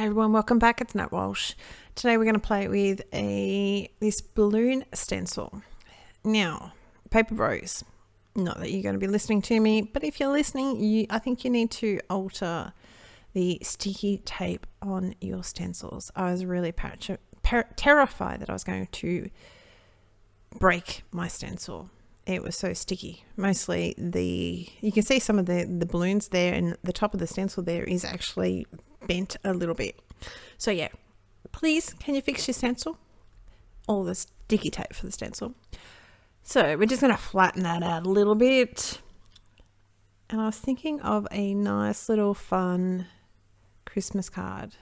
Hi everyone, welcome back. It's Nat Walsh. Today we're going to play with this balloon stencil. Now, Paper Bros, not that you're going to be listening to me, but if you're listening, I think you need to alter the sticky tape on your stencils. I was really terrified that I was going to break my stencil. It was so sticky. Mostly you can see some of the balloons there, and the top of the stencil there is actually bent a little bit. So yeah, please, can you fix your stencil? All the sticky tape for the stencil. So we're just going to flatten that out a little bit. And I was thinking of a nice little fun Christmas card.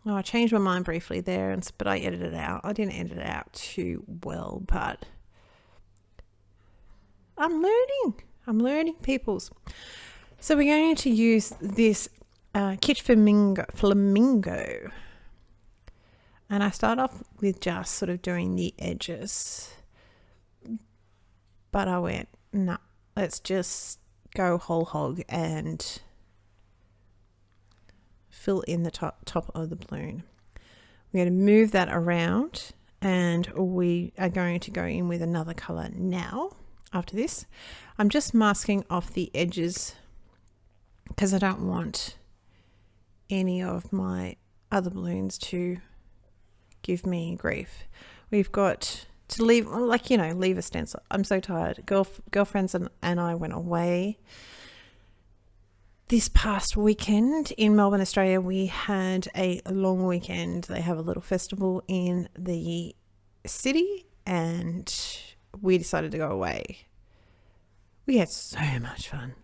Oh, I changed my mind briefly there, but I edited it out. I didn't edit it out too well, but I'm learning peoples. So we're going to use this Kitsch Flamingo. And I start off with just sort of doing the edges. But I went, no, let's just go whole hog and fill in the top of the balloon. We're going to move that around, and we are going to go in with another color now. After this, I'm just masking off the edges because I don't want any of my other balloons to give me grief. We've got to leave a stencil. I'm so tired. Girlfriends and I went away this past weekend in Melbourne, Australia. We had a long weekend. They have a little festival in the city, and we decided to go away. We had so much fun.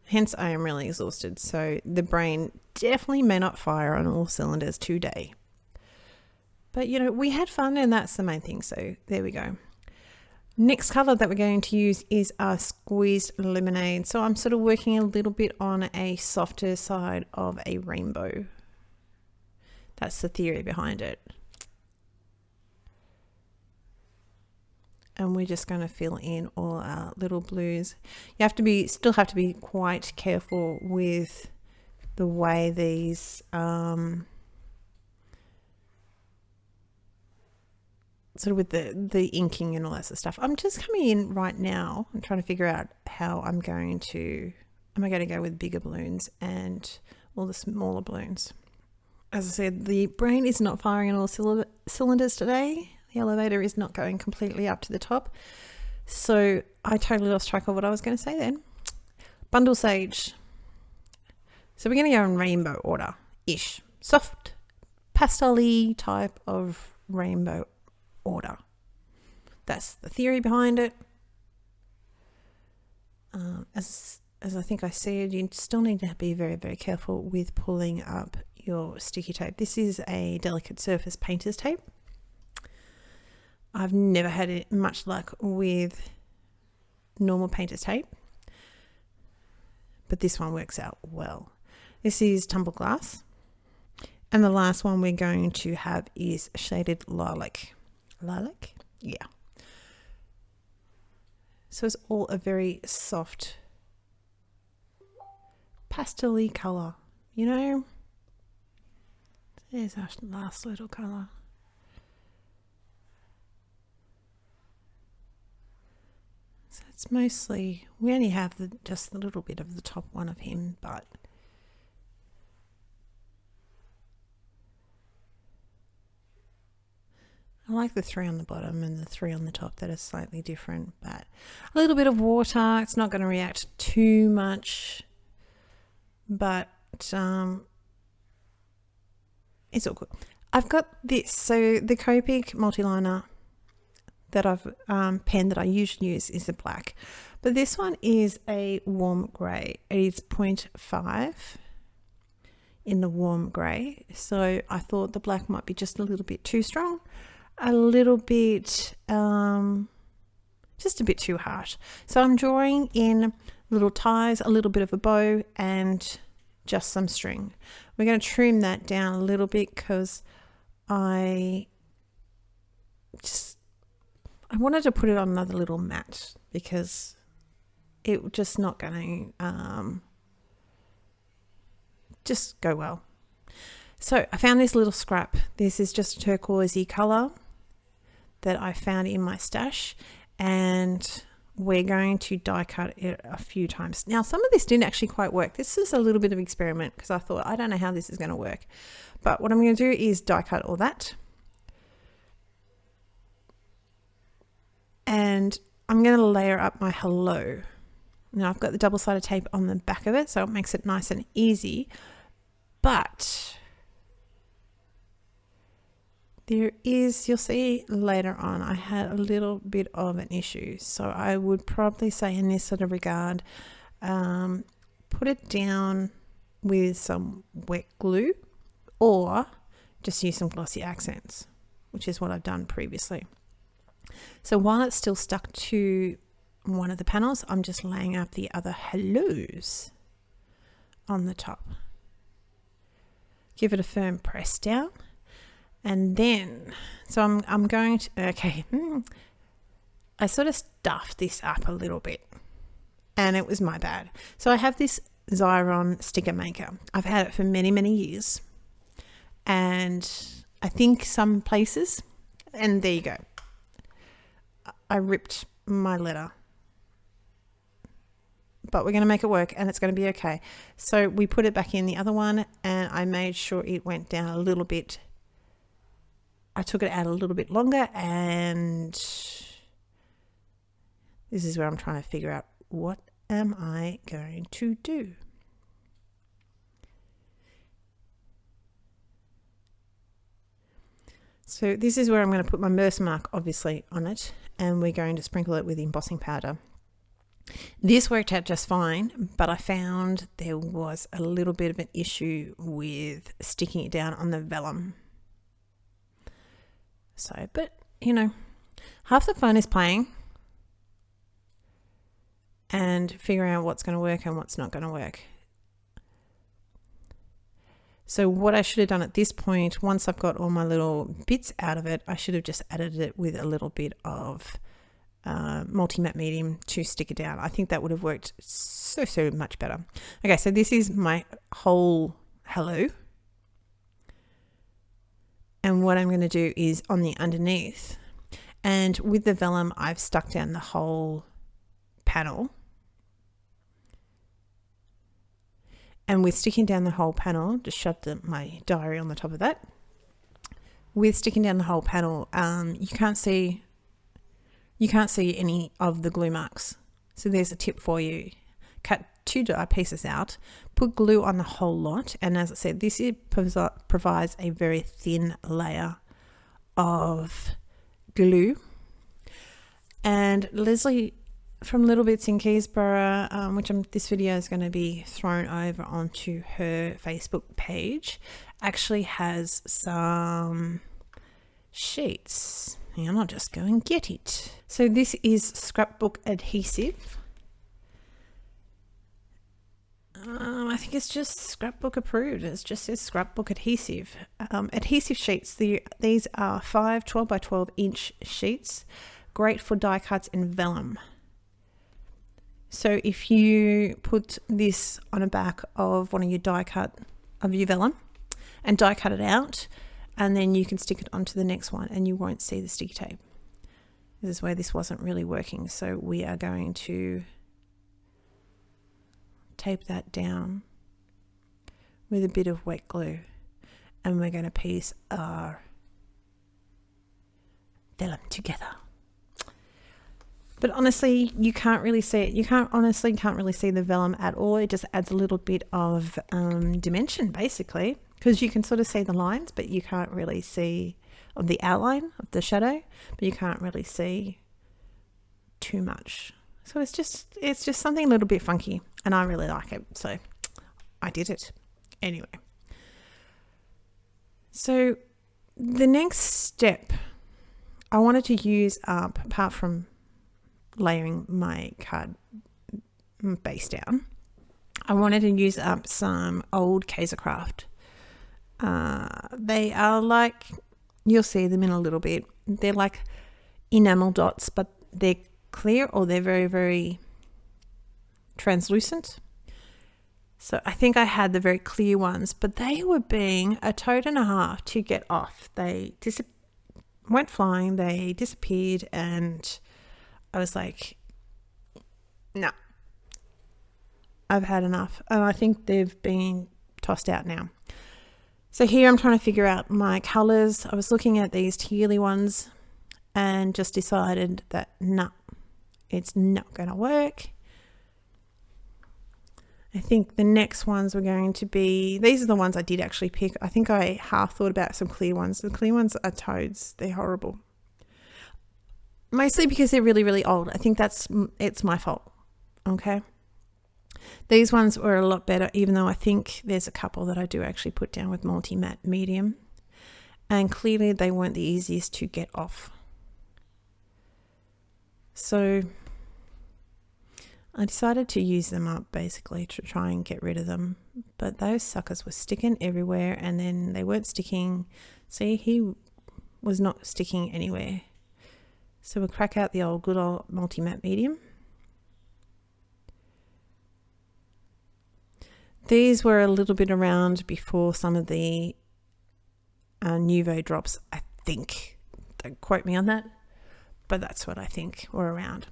Hence, I am really exhausted. So the brain definitely may not fire on all cylinders today. But, we had fun, and that's the main thing. So there we go. Next color that we're going to use is our Squeezed Lemonade. So I'm sort of working a little bit on a softer side of a rainbow. That's the theory behind it. And we're just going to fill in all our little blues. You still have to be quite careful with the way these sort of with the inking and all that sort of stuff. I'm just coming in right now and trying to figure out how am I going to go with bigger balloons and all the smaller balloons. As I said, the brain is not firing on all cylinders today. The elevator is not going completely up to the top. So I totally lost track of what I was going to say then. Bundle Sage. So we're going to go in rainbow order-ish. Soft, pastel-y type of rainbow order. That's the theory behind it. As I think I said, you still need to be very, very careful with pulling up your sticky tape. This is a delicate surface painter's tape. I've never had much luck with normal painter's tape, but this one works out well. This is Tumble Glass, and the last one we're going to have is Shaded Lilac. Lilac? Yeah. So it's all a very soft, pastel-y colour, There's our last little colour. So it's mostly, we only have just a little bit of the top one of him, but I like the three on the bottom and the three on the top that are slightly different, but a little bit of water, it's not going to react too much, but it's all good. I've got this, so the Copic multiliner that I've pen that I usually use is a black, but this one is a warm grey. It is 0.5 in the warm grey, so I thought the black might be just a little bit too strong, a little bit just a bit too harsh. So I'm drawing in little ties, a little bit of a bow, and just some string. We're going to trim that down a little bit because I wanted to put it on another little mat because it just not going to just go well. So I found this little scrap. This is just a turquoisey colour that I found in my stash, and we're going to die cut it a few times. Now, some of this didn't actually quite work. This is a little bit of experiment because I thought, I don't know how this is going to work. But what I'm going to do is die cut all that. And I'm going to layer up my hello. Now I've got the double-sided tape on the back of it, so it makes it nice and easy. But there is, you'll see later on, I had a little bit of an issue. So I would probably say in this sort of regard, put it down with some wet glue or just use some glossy accents, which is what I've done previously. So while it's still stuck to one of the panels, I'm just laying up the other hellos on the top. Give it a firm press down. And then, so I'm going to, okay, I sort of stuffed this up a little bit and it was my bad. So I have this Xyron sticker maker. I've had it for many, many years. And I think some places, and there you go. I ripped my letter. But we're going to make it work and it's going to be okay. So we put it back in the other one and I made sure it went down a little bit. I took it out a little bit longer, and this is where I'm trying to figure out what am I going to do. So this is where I'm going to put my Mercer mark obviously on it, and we're going to sprinkle it with embossing powder. This worked out just fine, but I found there was a little bit of an issue with sticking it down on the vellum. So, but you know, half the fun is playing and figuring out what's going to work and what's not going to work. So what I should have done at this point, once I've got all my little bits out of it, I should have just added it with a little bit of multi-matte medium to stick it down. I think that would have worked so much better. Okay, so this is my whole hello. And what I'm going to do is on the underneath, and with the vellum, I've stuck down the whole panel. And with sticking down the whole panel, just shoved my diary on the top of that. With sticking down the whole panel, you can't see any of the glue marks. So there's a tip for you. Cut 2 die pieces out, put glue on the whole lot, and as I said, this provides a very thin layer of glue. And Leslie from Little Bits in Keysborough, which this video is going to be thrown over onto her Facebook page, actually has some sheets. And I'll just go and get it. So this is scrapbook adhesive. I think it's just scrapbook approved. It just says scrapbook adhesive. Adhesive sheets. These are 5 12 by 12 inch sheets. Great for die cuts in vellum. So if you put this on the back of one of your die cut of your vellum and die cut it out, and then you can stick it onto the next one and you won't see the sticky tape. This is where this wasn't really working. So we are going to tape that down with a bit of wet glue, and we're going to piece our vellum together. But honestly, you can't really see it. You can't really see the vellum at all. It just adds a little bit of dimension, basically, because you can sort of see the lines, but you can't really see of the outline of the shadow, but you can't really see too much. So it's just something a little bit funky, and I really like it. So I did it anyway. So the next step, I wanted to use up, apart from layering my card base down, I wanted to use up some old Kaisercraft. They are like, you'll see them in a little bit. They're like enamel dots, but they're clear, or they're very, very translucent. So I think I had the very clear ones, but they were being a toad and a half to get off. They went flying, they disappeared, and I was like, no, I've had enough. And I think they've been tossed out now. So here I'm trying to figure out my colours. I was looking at these tealy ones and just decided that no, it's not going to work. I think the next ones were going to be, these are the ones I did actually pick. I think I half thought about some clear ones. The clear ones are toads. They're horrible. Mostly because they're really, really old. I think it's my fault. Okay. These ones were a lot better, even though I think there's a couple that I do actually put down with multi-matte medium. And clearly they weren't the easiest to get off. So I decided to use them up basically to try and get rid of them. But those suckers were sticking everywhere, and then they weren't sticking. See, he was not sticking anywhere. So we'll crack out the good old multi-matte medium. These were a little bit around before some of the Nuvo drops, I think. Don't quote me on that, but that's what I think were around.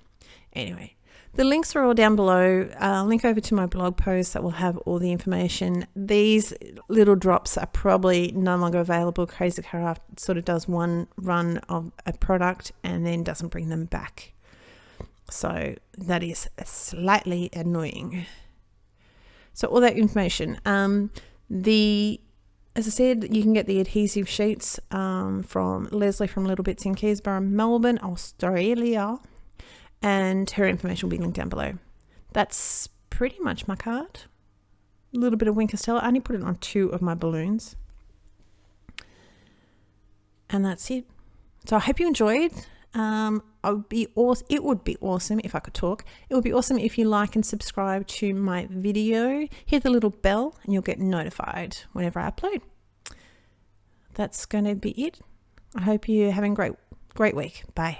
Anyway, the links are all down below. I'll link over to my blog post that will have all the information. These little drops are probably no longer available. Crazy Craft sort of does one run of a product and then doesn't bring them back. So that is slightly annoying. So all that information. As I said, you can get the adhesive sheets from Leslie from Little Bits in Keysborough, Melbourne, Australia. And her information will be linked down below. That's pretty much my card. A little bit of Wink of Stella. I only put it on 2 of my balloons. And that's it. So I hope you enjoyed. It would be awesome if I could talk. It would be awesome if you like and subscribe to my video. Hit the little bell and you'll get notified whenever I upload. That's going to be it. I hope you're having a great week. Bye.